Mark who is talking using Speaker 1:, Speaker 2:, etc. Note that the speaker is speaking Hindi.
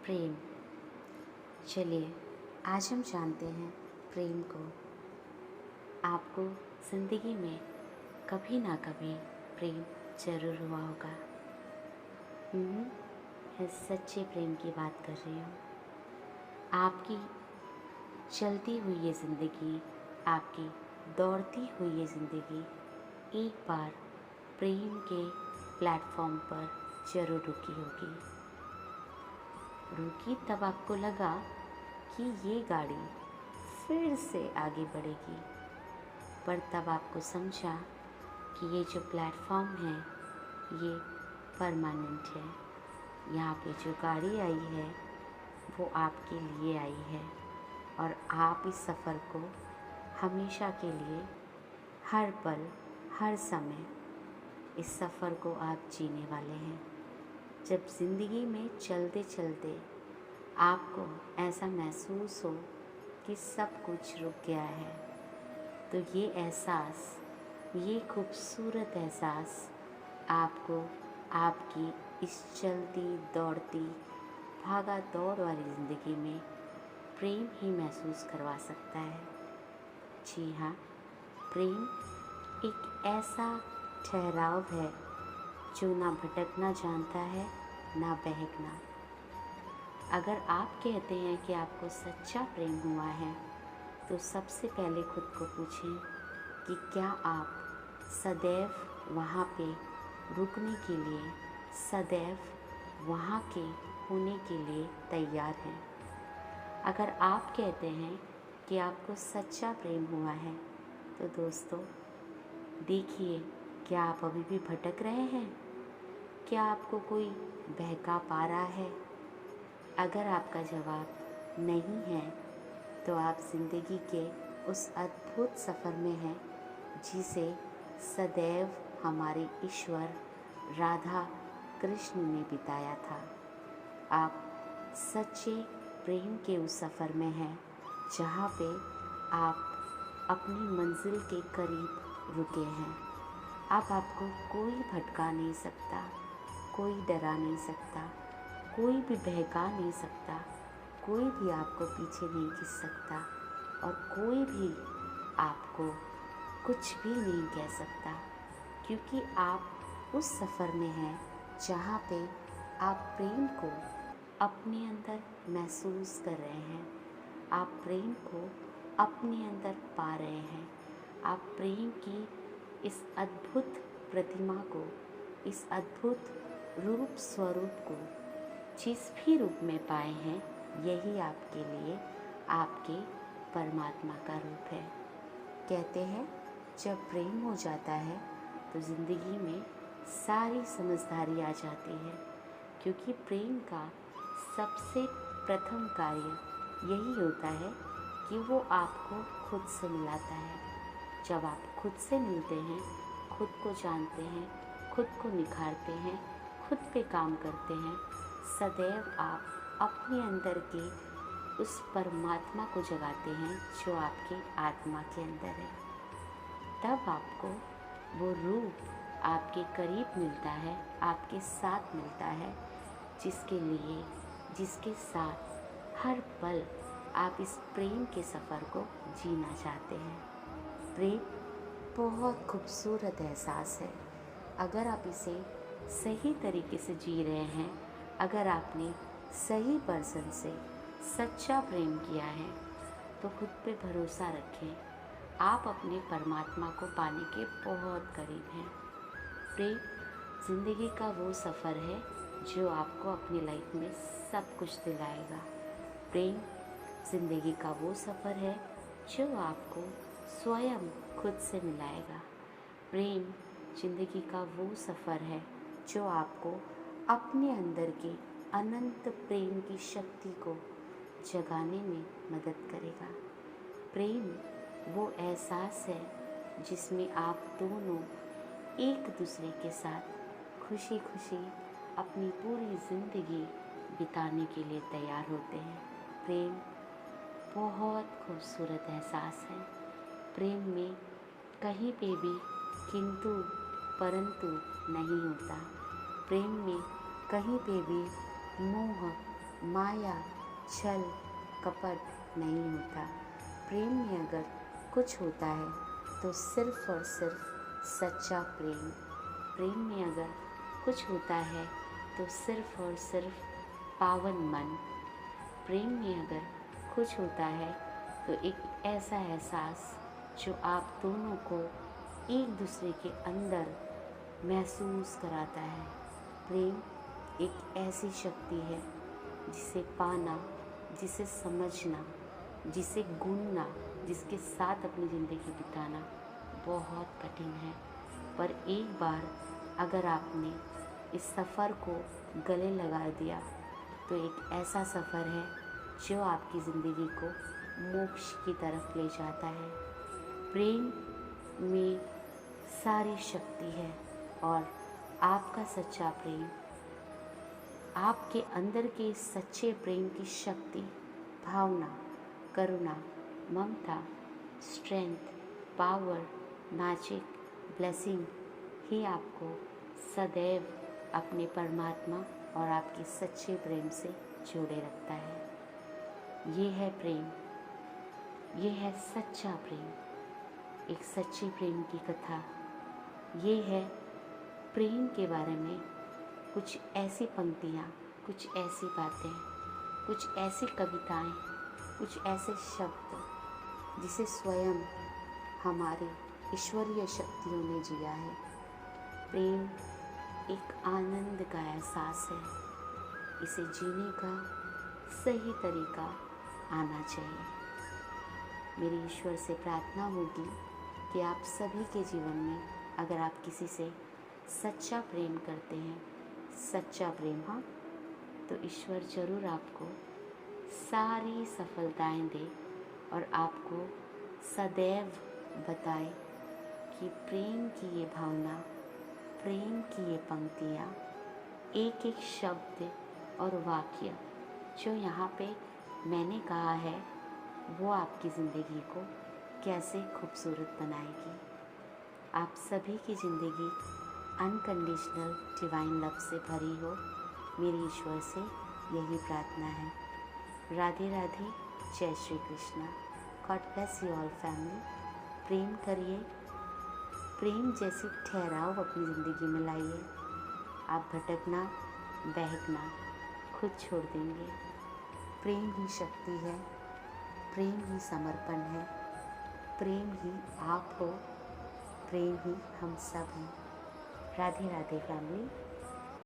Speaker 1: प्रेम। चलिए आज हम जानते हैं प्रेम को। आपको ज़िंदगी में कभी ना कभी प्रेम ज़रूर हुआ होगा। मैं सच्चे प्रेम की बात कर रही हूँ। आपकी चलती हुई ये ज़िंदगी, आपकी दौड़ती हुई ये ज़िंदगी एक बार प्रेम के प्लेटफॉर्म पर ज़रूर रुकी होगी। रुकी तब आपको लगा कि ये गाड़ी फिर से आगे बढ़ेगी, पर तब आपको समझा कि ये जो प्लेटफॉर्म है ये परमानेंट है। यहाँ पे जो गाड़ी आई है वो आपके लिए आई है और आप इस सफ़र को हमेशा के लिए, हर पल, हर समय इस सफ़र को आप जीने वाले हैं। जब ज़िंदगी में चलते चलते आपको ऐसा महसूस हो कि सब कुछ रुक गया है, तो ये एहसास, ये खूबसूरत एहसास आपको आपकी इस चलती दौड़ती भागा दौड़ वाली ज़िंदगी में प्रेम ही महसूस करवा सकता है। जी हाँ, प्रेम एक ऐसा ठहराव है जो ना भटकना जानता है ना बहकना। अगर आप कहते हैं कि आपको सच्चा प्रेम हुआ है, तो सबसे पहले खुद को पूछें कि क्या आप सदैव वहाँ पे रुकने के लिए, सदैव वहाँ के होने के लिए तैयार हैं। अगर आप कहते हैं कि आपको सच्चा प्रेम हुआ है, तो दोस्तों देखिए, क्या आप अभी भी भटक रहे हैं? क्या आपको कोई बहका पा रहा है? अगर आपका जवाब नहीं है, तो आप ज़िंदगी के उस अद्भुत सफ़र में हैं जिसे सदैव हमारे ईश्वर राधा कृष्ण ने बिताया था। आप सच्चे प्रेम के उस सफ़र में हैं जहाँ पे आप अपनी मंजिल के करीब रुके हैं। अब आपको कोई भटका नहीं सकता, कोई डरा नहीं सकता, कोई भी बहका नहीं सकता, कोई भी आपको पीछे नहीं खींच सकता और कोई भी आपको कुछ भी नहीं कह सकता, क्योंकि आप उस सफ़र में हैं जहाँ पे आप प्रेम को अपने अंदर महसूस कर रहे हैं, आप प्रेम को अपने अंदर पा रहे हैं, आप प्रेम की इस अद्भुत प्रतिमा को, इस अद्भुत रूप स्वरूप को जिस भी रूप में पाए हैं, यही आपके लिए आपके परमात्मा का रूप है। कहते हैं जब प्रेम हो जाता है तो ज़िंदगी में सारी समझदारी आ जाती है, क्योंकि प्रेम का सबसे प्रथम कार्य यही होता है कि वो आपको खुद से मिलाता है। जब आप खुद से मिलते हैं, खुद को जानते हैं, खुद को निखारते हैं, खुद पे काम करते हैं, सदैव आप अपने अंदर के उस परमात्मा को जगाते हैं जो आपकी आत्मा के अंदर है। तब आपको वो रूप आपके करीब मिलता है, आपके साथ मिलता है, जिसके साथ हर पल आप इस प्रेम के सफ़र को जीना चाहते हैं। प्रेम बहुत खूबसूरत एहसास है। अगर आप इसे सही तरीके से जी रहे हैं, अगर आपने सही पर्सन से सच्चा प्रेम किया है, तो खुद पे भरोसा रखें, आप अपने परमात्मा को पाने के बहुत करीब हैं। प्रेम ज़िंदगी का वो सफ़र है जो आपको अपनी लाइफ में सब कुछ दिलाएगा। प्रेम ज़िंदगी का वो सफ़र है जो आपको स्वयं खुद से मिलाएगा। प्रेम ज़िंदगी का वो सफ़र है जो आपको अपने अंदर के अनंत प्रेम की शक्ति को जगाने में मदद करेगा। प्रेम वो एहसास है जिसमें आप दोनों एक दूसरे के साथ खुशी खुशी अपनी पूरी ज़िंदगी बिताने के लिए तैयार होते हैं। प्रेम बहुत खूबसूरत एहसास है। प्रेम में कहीं पे भी किंतु परंतु नहीं होता। प्रेम में कहीं पे भी मोह माया, छल, कपट नहीं होता। प्रेम में अगर कुछ होता है तो सिर्फ और सिर्फ सच्चा प्रेम। प्रेम में अगर कुछ होता है तो सिर्फ और सिर्फ पावन मन। प्रेम में अगर कुछ होता है तो एक ऐसा एहसास जो आप दोनों को एक दूसरे के अंदर महसूस कराता है। प्रेम एक ऐसी शक्ति है जिसे पाना, जिसे समझना, जिसे गूंजना, जिसके साथ अपनी ज़िंदगी बिताना बहुत कठिन है। पर एक बार अगर आपने इस सफ़र को गले लगा दिया तो एक ऐसा सफ़र है जो आपकी ज़िंदगी को मोक्ष की तरफ ले जाता है। प्रेम में सारी शक्ति है और आपका सच्चा प्रेम, आपके अंदर के सच्चे प्रेम की शक्ति, भावना, करुणा, ममता, स्ट्रेंथ, पावर, मैजिक, ब्लेसिंग ही आपको सदैव अपने परमात्मा और आपके सच्चे प्रेम से जोड़े रखता है। ये है प्रेम, ये है सच्चा प्रेम, एक सच्चे प्रेम की कथा। ये है प्रेम के बारे में कुछ ऐसी पंक्तियाँ, कुछ ऐसी बातें, कुछ ऐसी कविताएं, कुछ ऐसे शब्द जिसे स्वयं हमारी ईश्वरीय शक्तियों ने जिया है। प्रेम एक आनंद का एहसास है, इसे जीने का सही तरीका आना चाहिए। मेरी ईश्वर से प्रार्थना होगी कि आप सभी के जीवन में अगर आप किसी से सच्चा प्रेम करते हैं, सच्चा प्रेम, हाँ, तो ईश्वर ज़रूर आपको सारी सफलताएं दे और आपको सदैव बताए कि प्रेम की ये भावना, प्रेम की ये पंक्तियाँ, एक एक शब्द और वाक्य जो यहाँ पे मैंने कहा है वो आपकी ज़िंदगी को कैसे खूबसूरत बनाएगी। आप सभी की ज़िंदगी अनकंडीशनल डिवाइन लव से भरी हो, मेरी ईश्वर से यही प्रार्थना है। राधे राधे, जय Shri Krishna. God bless you all family. प्रेम करिए, प्रेम जैसी ठहराव अपनी ज़िंदगी में लाइए। आप भटकना, बहकना खुद छोड़ देंगे। प्रेम ही शक्ति है, प्रेम ही समर्पण है, प्रेम ही आप हो, प्रेम ही हम सब हैं। राधे राधे फैमिली।